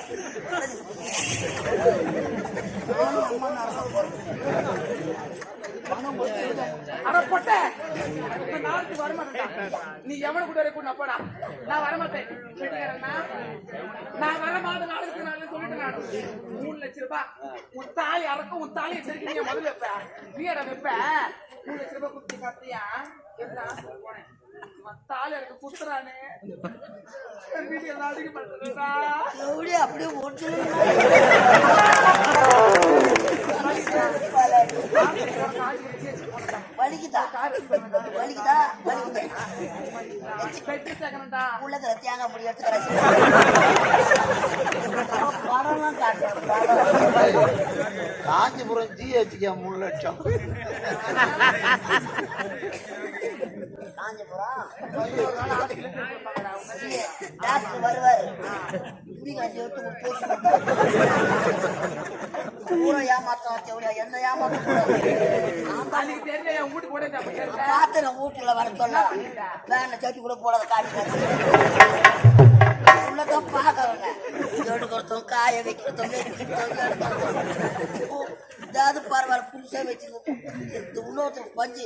நீ எவனை கூட கூடப்படா நான் வரமாட்டேன் நான் வரமாட்டேன் நாளைக்கு நான் சொல்லிட்டு நான் 3 லட்சம் ரூபாய் உன் தாலி அறக்கும் உன் தாலியை சரி நீ முதல்ல வைப்ப நீ இடம் வைப்ப 3 லட்சம் ரூபாய் குடுத்து காத்தியா போனேன் தாலி எனக்கு குத்துறானே வீடியோ அதிக பண்றா அப்படியே ஓட்டு வலிக்குதா வலிக்குதா வலிக்குதா உள்ளதுல தேங்காய் முடி எடுத்து படம்லாம் காஞ்சிபுரம் ஜிஹெச்கே 3 லட்சம் காஞ்சிபுரம் டாக்டர் வருவாரு பூரா ஏமாத்தம் என்ன ஏமாத்தம் வீட்டுல வர சொல்ல வேன சட்டி கூட போடாத காட்டி உள்ளதான் பாக்கிறவங்க எடுக்கிறதும் காய வைக்கிறதும் ஏதாவது பரவாயில்ல புதுசா வச்சிருக்கோம் இன்னொருத்தருக்கு பஞ்சு